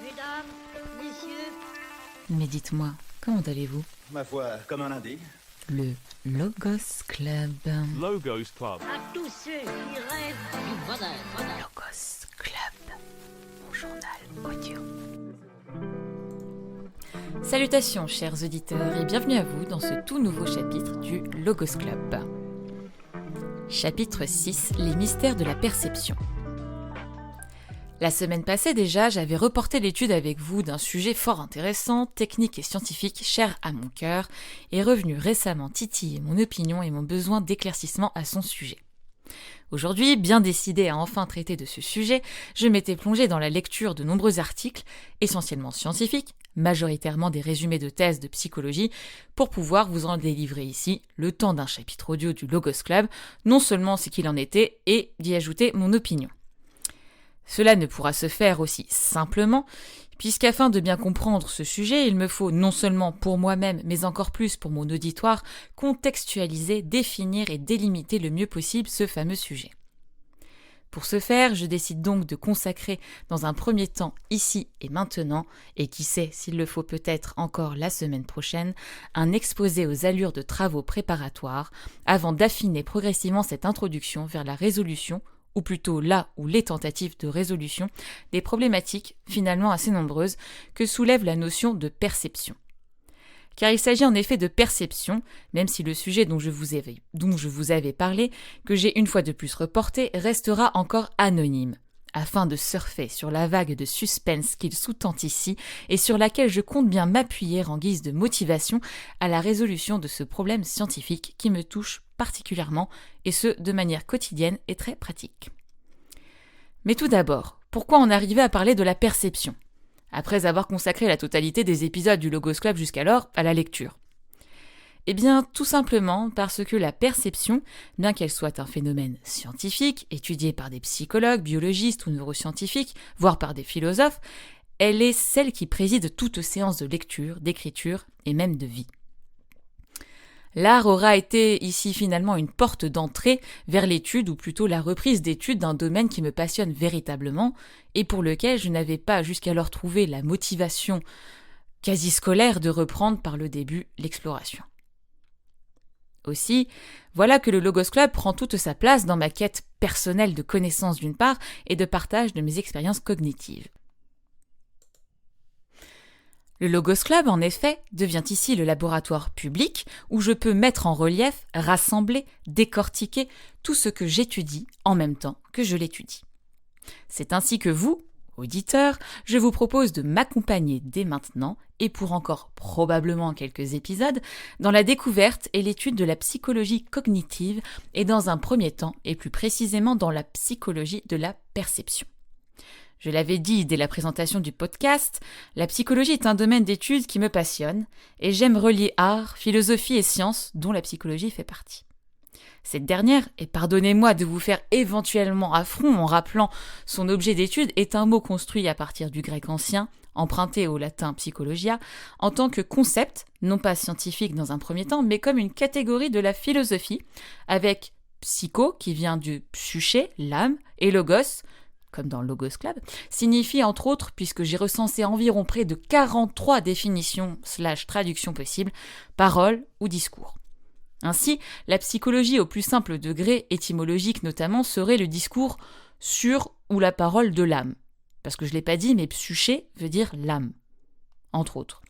Mesdames, messieurs, Mais dites-moi, comment allez-vous? Ma foi, comme un lundi. Le Logos Club. Logos Club. à tous ceux qui rêvent du bonheur. Logos Club, mon journal audio. Salutations chers auditeurs et bienvenue à vous dans ce tout nouveau chapitre du Logos Club. Chapitre 6, les mystères de la perception. La semaine passée déjà, j'avais reporté l'étude avec vous d'un sujet fort intéressant, technique et scientifique, cher à mon cœur, et revenu récemment titiller mon opinion et mon besoin d'éclaircissement à son sujet. Aujourd'hui, bien décidé à enfin traiter de ce sujet, je m'étais plongée dans la lecture de nombreux articles, essentiellement scientifiques, majoritairement des résumés de thèses de psychologie, pour pouvoir vous en délivrer ici, le temps d'un chapitre audio du Logos Club, non seulement ce qu'il en était, et d'y ajouter mon opinion. Cela ne pourra se faire aussi simplement, puisqu'afin de bien comprendre ce sujet, il me faut non seulement pour moi-même, mais encore plus pour mon auditoire, contextualiser, définir et délimiter le mieux possible ce fameux sujet. Pour ce faire, je décide donc de consacrer dans un premier temps, ici et maintenant, et qui sait s'il le faut peut-être encore la semaine prochaine, un exposé aux allures de travaux préparatoires, avant d'affiner progressivement cette introduction vers la résolution, ou plutôt là où les tentatives de résolution, des problématiques finalement assez nombreuses que soulève la notion de perception. Car il s'agit en effet de perception, même si le sujet dont je vous avais parlé, que j'ai une fois de plus reporté, restera encore anonyme, afin de surfer sur la vague de suspense qu'il sous-tend ici et sur laquelle je compte bien m'appuyer en guise de motivation à la résolution de ce problème scientifique qui me touche particulièrement, et ce, de manière quotidienne et très pratique. Mais tout d'abord, pourquoi en arriver à parler de la perception, après avoir consacré la totalité des épisodes du Logos Club jusqu'alors à la lecture? Eh bien, tout simplement parce que la perception, bien qu'elle soit un phénomène scientifique, étudié par des psychologues, biologistes ou neuroscientifiques, voire par des philosophes, elle est celle qui préside toute séance de lecture, d'écriture et même de vie. L'art aura été ici finalement une porte d'entrée vers l'étude, ou plutôt la reprise d'études d'un domaine qui me passionne véritablement et pour lequel je n'avais pas jusqu'alors trouvé la motivation quasi scolaire de reprendre par le début l'exploration. Aussi, voilà que le Logos Club prend toute sa place dans ma quête personnelle de connaissance d'une part et de partage de mes expériences cognitives. Le Logos Club, en effet, devient ici le laboratoire public où je peux mettre en relief, rassembler, décortiquer tout ce que j'étudie en même temps que je l'étudie. C'est ainsi que vous, auditeurs, je vous propose de m'accompagner dès maintenant, et pour encore probablement quelques épisodes, dans la découverte et l'étude de la psychologie cognitive et dans un premier temps, et plus précisément dans la psychologie de la perception. Je l'avais dit dès la présentation du podcast, la psychologie est un domaine d'études qui me passionne et j'aime relier art, philosophie et science dont la psychologie fait partie. Cette dernière, et pardonnez-moi de vous faire éventuellement affront en rappelant son objet d'étude, est un mot construit à partir du grec ancien, emprunté au latin psychologia, en tant que concept, non pas scientifique dans un premier temps, mais comme une catégorie de la philosophie, avec psycho qui vient du psyché, l'âme, et logos, comme dans le Logos Club, signifie entre autres, puisque j'ai recensé environ près de 43 définitions / traductions possibles, parole ou discours. Ainsi, la psychologie au plus simple degré, étymologique notamment, serait le discours sur ou la parole de l'âme. Parce que je ne l'ai pas dit, mais psyché veut dire l'âme, entre autres.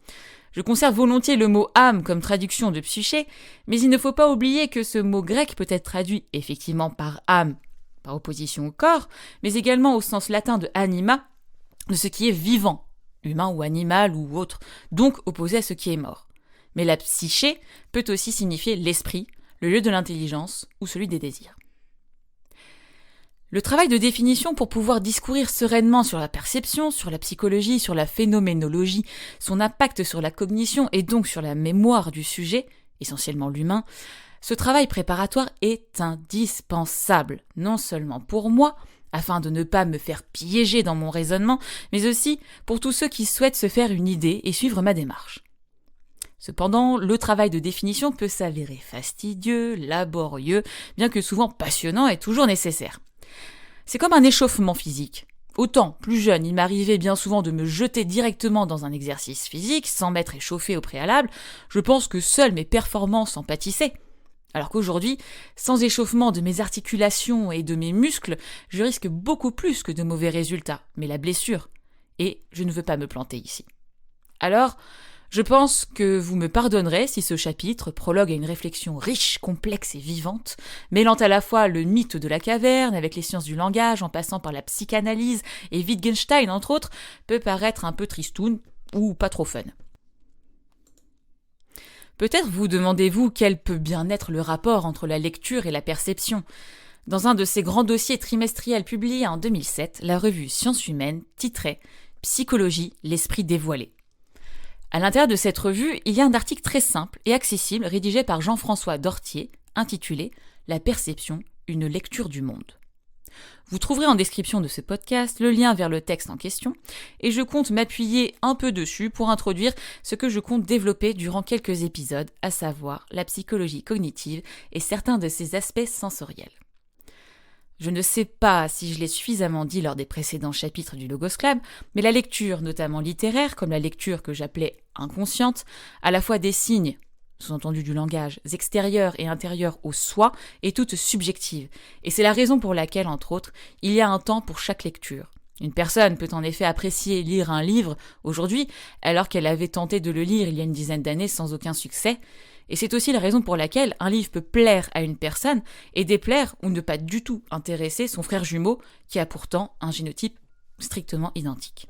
Je conserve volontiers le mot âme comme traduction de psyché, mais il ne faut pas oublier que ce mot grec peut être traduit effectivement par âme, par opposition au corps, mais également au sens latin de anima, de ce qui est vivant, humain ou animal ou autre, donc opposé à ce qui est mort. Mais la psyché peut aussi signifier l'esprit, le lieu de l'intelligence ou celui des désirs. Le travail de définition pour pouvoir discourir sereinement sur la perception, sur la psychologie, sur la phénoménologie, son impact sur la cognition et donc sur la mémoire du sujet, essentiellement l'humain, ce travail préparatoire est indispensable, non seulement pour moi, afin de ne pas me faire piéger dans mon raisonnement, mais aussi pour tous ceux qui souhaitent se faire une idée et suivre ma démarche. Cependant, le travail de définition peut s'avérer fastidieux, laborieux, bien que souvent passionnant et toujours nécessaire. C'est comme un échauffement physique. Autant, plus jeune, il m'arrivait bien souvent de me jeter directement dans un exercice physique, sans m'être échauffé au préalable, je pense que seules mes performances en pâtissaient. Alors qu'aujourd'hui, sans échauffement de mes articulations et de mes muscles, je risque beaucoup plus que de mauvais résultats, mais la blessure. Et je ne veux pas me planter ici. Alors, je pense que vous me pardonnerez si ce chapitre prologue à une réflexion riche, complexe et vivante, mêlant à la fois le mythe de la caverne avec les sciences du langage en passant par la psychanalyse et Wittgenstein entre autres, peut paraître un peu tristoun ou pas trop fun. Peut-être vous demandez-vous quel peut bien être le rapport entre la lecture et la perception. Dans un de ses grands dossiers trimestriels publiés en 2007, la revue Sciences Humaines titrait « Psychologie, l'esprit dévoilé ». À l'intérieur de cette revue, il y a un article très simple et accessible rédigé par Jean-François Dortier, intitulé « La perception, une lecture du monde ». Vous trouverez en description de ce podcast le lien vers le texte en question, et je compte m'appuyer un peu dessus pour introduire ce que je compte développer durant quelques épisodes, à savoir la psychologie cognitive et certains de ses aspects sensoriels. Je ne sais pas si je l'ai suffisamment dit lors des précédents chapitres du Logos Club, mais la lecture, notamment littéraire, comme la lecture que j'appelais inconsciente, à la fois des signes, sous-entendu du langage, extérieurs et intérieurs au soi, est toute subjective. Et c'est la raison pour laquelle, entre autres, il y a un temps pour chaque lecture. Une personne peut en effet apprécier lire un livre aujourd'hui, alors qu'elle avait tenté de le lire il y a une dizaine d'années sans aucun succès. Et c'est aussi la raison pour laquelle un livre peut plaire à une personne et déplaire ou ne pas du tout intéresser son frère jumeau qui a pourtant un génotype strictement identique.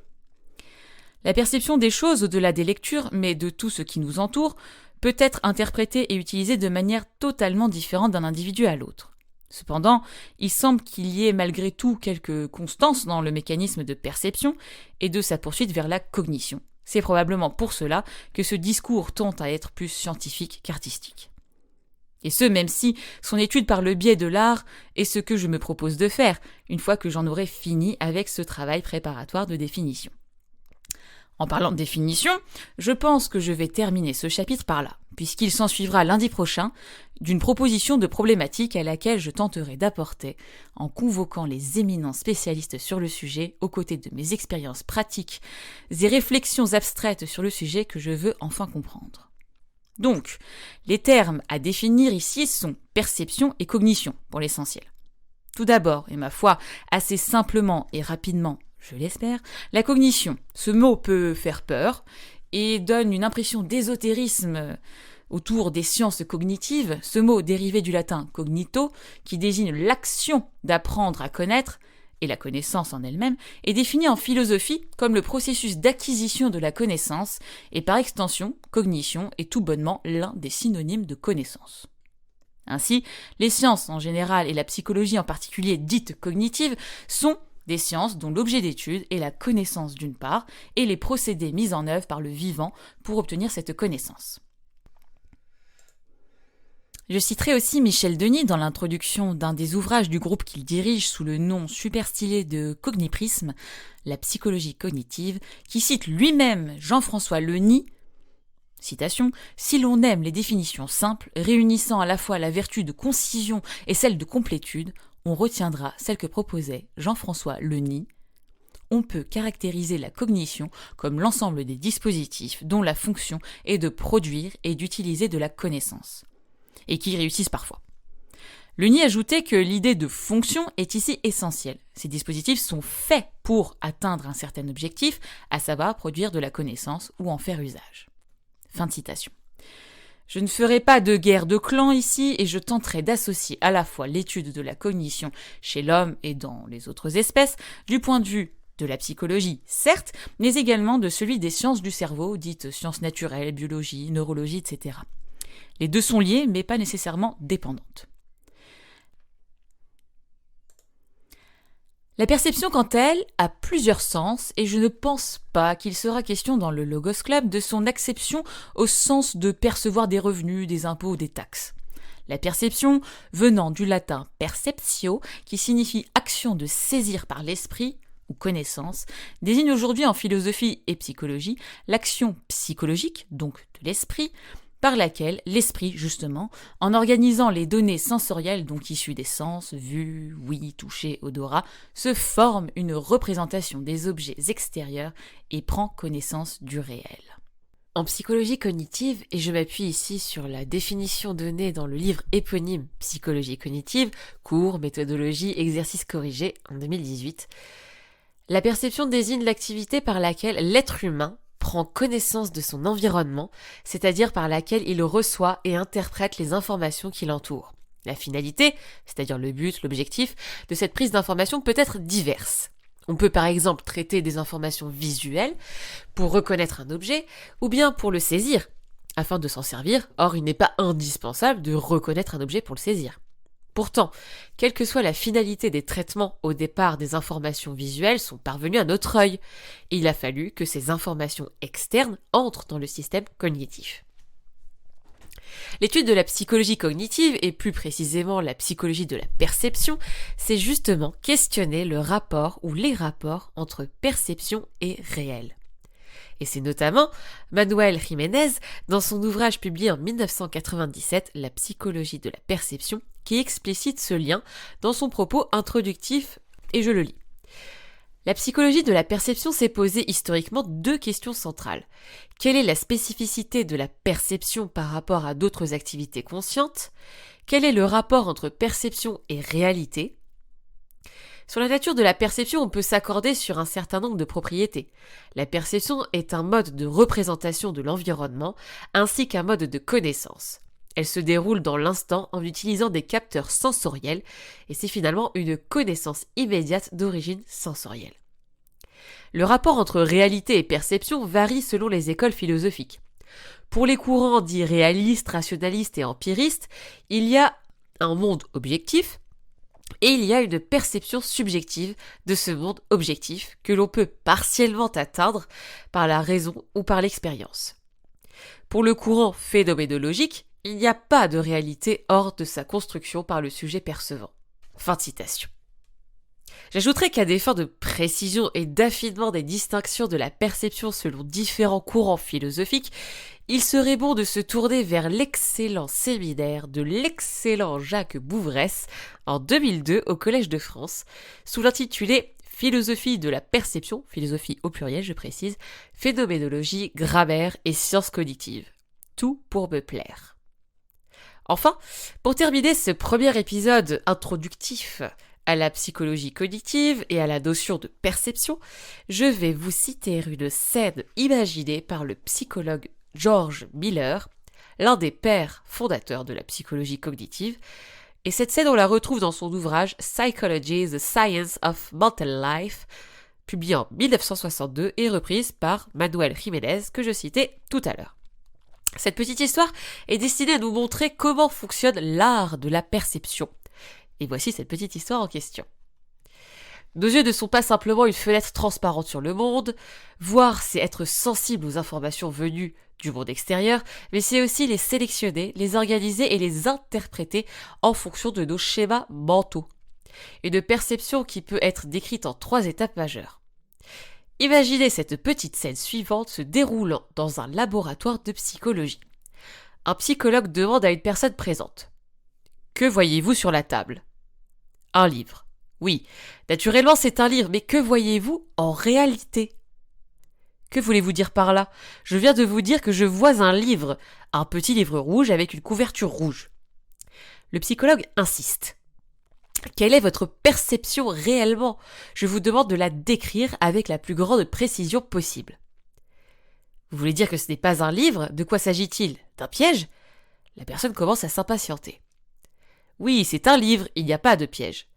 La perception des choses au-delà des lectures, mais de tout ce qui nous entoure, peut être interprétée et utilisée de manière totalement différente d'un individu à l'autre. Cependant, il semble qu'il y ait malgré tout quelques constances dans le mécanisme de perception et de sa poursuite vers la cognition. C'est probablement pour cela que ce discours tend à être plus scientifique qu'artistique. Et ce, même si son étude par le biais de l'art est ce que je me propose de faire, une fois que j'en aurai fini avec ce travail préparatoire de définition. En parlant de définition, je pense que je vais terminer ce chapitre par là, puisqu'il s'ensuivra lundi prochain d'une proposition de problématique à laquelle je tenterai d'apporter en convoquant les éminents spécialistes sur le sujet aux côtés de mes expériences pratiques et réflexions abstraites sur le sujet que je veux enfin comprendre. Donc, les termes à définir ici sont perception et cognition pour l'essentiel. Tout d'abord, et ma foi, assez simplement et rapidement, je l'espère, la cognition. Ce mot peut faire peur et donne une impression d'ésotérisme autour des sciences cognitives. Ce mot dérivé du latin cognito, qui désigne l'action d'apprendre à connaître, et la connaissance en elle-même, est défini en philosophie comme le processus d'acquisition de la connaissance, et par extension, cognition est tout bonnement l'un des synonymes de connaissance. Ainsi, les sciences en général et la psychologie en particulier dites cognitives sont des sciences dont l'objet d'étude est la connaissance d'une part et les procédés mis en œuvre par le vivant pour obtenir cette connaissance. Je citerai aussi Michel Denis dans l'introduction d'un des ouvrages du groupe qu'il dirige sous le nom super stylé de Cogniprisme, la psychologie cognitive, qui cite lui-même Jean-François Leny, citation, « Si l'on aime les définitions simples, réunissant à la fois la vertu de concision et celle de complétude, on retiendra celle que proposait Jean-François Leny. On peut caractériser la cognition comme l'ensemble des dispositifs dont la fonction est de produire et d'utiliser de la connaissance, et qui réussissent parfois. » Leny ajoutait que l'idée de fonction est ici essentielle. Ces dispositifs sont faits pour atteindre un certain objectif, à savoir produire de la connaissance ou en faire usage. Fin de citation. Je ne ferai pas de guerre de clans ici et je tenterai d'associer à la fois l'étude de la cognition chez l'homme et dans les autres espèces, du point de vue de la psychologie, certes, mais également de celui des sciences du cerveau, dites sciences naturelles, biologie, neurologie, etc. Les deux sont liés, mais pas nécessairement dépendantes. La perception, quant à elle, a plusieurs sens et je ne pense pas qu'il sera question dans le Logos Club de son acception au sens de percevoir des revenus, des impôts ou des taxes. La perception, venant du latin perceptio, qui signifie action de saisir par l'esprit ou connaissance, désigne aujourd'hui en philosophie et psychologie l'action psychologique, donc de l'esprit, par laquelle l'esprit, justement, en organisant les données sensorielles, donc issues des sens, vue, ouïe, toucher, odorat, se forme une représentation des objets extérieurs et prend connaissance du réel. En psychologie cognitive, et je m'appuie ici sur la définition donnée dans le livre éponyme Psychologie cognitive, cours, méthodologie, exercice corrigé en 2018, la perception désigne l'activité par laquelle l'être humain prend connaissance de son environnement, c'est-à-dire par laquelle il reçoit et interprète les informations qui l'entourent. La finalité, c'est-à-dire le but, l'objectif, de cette prise d'information peut être diverse. On peut par exemple traiter des informations visuelles pour reconnaître un objet ou bien pour le saisir, afin de s'en servir. Or, il n'est pas indispensable de reconnaître un objet pour le saisir. Pourtant, quelle que soit la finalité des traitements au départ des informations visuelles sont parvenues à notre œil, et il a fallu que ces informations externes entrent dans le système cognitif. L'étude de la psychologie cognitive, et plus précisément la psychologie de la perception, c'est justement questionner le rapport ou les rapports entre perception et réel. Et c'est notamment Manuel Jiménez, dans son ouvrage publié en 1997, La psychologie de la perception, qui explicite ce lien dans son propos introductif, et je le lis. La psychologie de la perception s'est posée historiquement deux questions centrales. Quelle est la spécificité de la perception par rapport à d'autres activités conscientes ? Quel est le rapport entre perception et réalité ? Sur la nature de la perception, on peut s'accorder sur un certain nombre de propriétés. La perception est un mode de représentation de l'environnement ainsi qu'un mode de connaissance. Elle se déroule dans l'instant en utilisant des capteurs sensoriels et c'est finalement une connaissance immédiate d'origine sensorielle. Le rapport entre réalité et perception varie selon les écoles philosophiques. Pour les courants dits réalistes, rationalistes et empiristes, il y a un monde objectif et il y a une perception subjective de ce monde objectif que l'on peut partiellement atteindre par la raison ou par l'expérience. Pour le courant phénoménologique, il n'y a pas de réalité hors de sa construction par le sujet percevant. Fin de citation. J'ajouterai qu'à des fins de précision et d'affinement des distinctions de la perception selon différents courants philosophiques, il serait bon de se tourner vers l'excellent séminaire de l'excellent Jacques Bouvresse en 2002 au Collège de France, sous l'intitulé Philosophie de la perception, philosophie au pluriel je précise, phénoménologie, grammaire et sciences cognitives. Tout pour me plaire. Enfin, pour terminer ce premier épisode introductif à la psychologie cognitive et à la notion de perception, je vais vous citer une scène imaginée par le psychologue George Miller, l'un des pères fondateurs de la psychologie cognitive, et cette scène on la retrouve dans son ouvrage Psychology, the Science of Mental Life, publié en 1962 et reprise par Manuel Jiménez que je citais tout à l'heure. Cette petite histoire est destinée à nous montrer comment fonctionne l'art de la perception. Et voici cette petite histoire en question. Nos yeux ne sont pas simplement une fenêtre transparente sur le monde, voir c'est être sensible aux informations venues du monde extérieur, mais c'est aussi les sélectionner, les organiser et les interpréter en fonction de nos schémas mentaux. Une perception qui peut être décrite en 3 étapes majeures. Imaginez cette petite scène suivante se déroulant dans un laboratoire de psychologie. Un psychologue demande à une personne présente. Que voyez-vous sur la table ? Un livre. Oui, naturellement c'est un livre, mais que voyez-vous en réalité ? Que voulez-vous dire par là ? Je viens de vous dire que je vois un livre, un petit livre rouge avec une couverture rouge. Le psychologue insiste. Quelle est votre perception réellement ? Je vous demande de la décrire avec la plus grande précision possible. Vous voulez dire que ce n'est pas un livre ? De quoi s'agit-il ? D'un piège ? La personne commence à s'impatienter. Oui, c'est un livre, il n'y a pas de piège.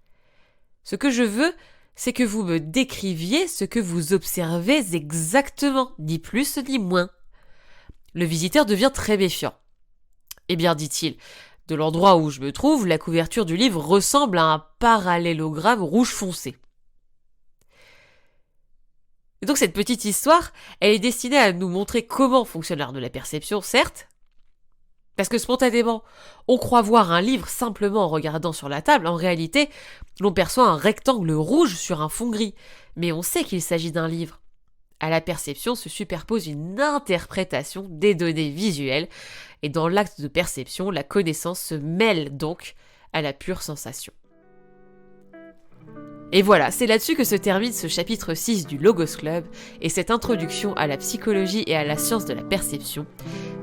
Ce que je veux, c'est que vous me décriviez ce que vous observez exactement, ni plus ni moins. Le visiteur devient très méfiant. Eh bien, dit-il, de l'endroit où je me trouve, la couverture du livre ressemble à un parallélogramme rouge foncé. Et donc cette petite histoire, elle est destinée à nous montrer comment fonctionne l'art de la perception, certes, parce que spontanément, on croit voir un livre simplement en regardant sur la table. En réalité, l'on perçoit un rectangle rouge sur un fond gris. Mais on sait qu'il s'agit d'un livre. À la perception se superpose une interprétation des données visuelles Et dans l'acte de perception, la connaissance se mêle donc à la pure sensation. Et voilà, c'est là-dessus que se termine ce chapitre 6 du Logos Club et cette introduction à la psychologie et à la science de la perception,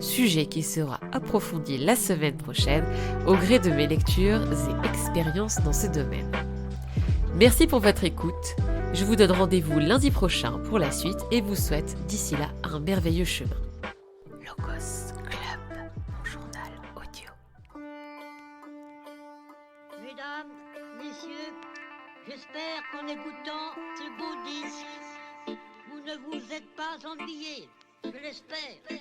sujet qui sera approfondi la semaine prochaine au gré de mes lectures et expériences dans ce domaine. Merci pour votre écoute, je vous donne rendez-vous lundi prochain pour la suite et vous souhaite d'ici là un merveilleux chemin. Logos Club, mon journal audio. Mesdames, messieurs, j'espère qu'en écoutant ce beau disque, vous ne vous êtes pas ennuyés. Je l'espère.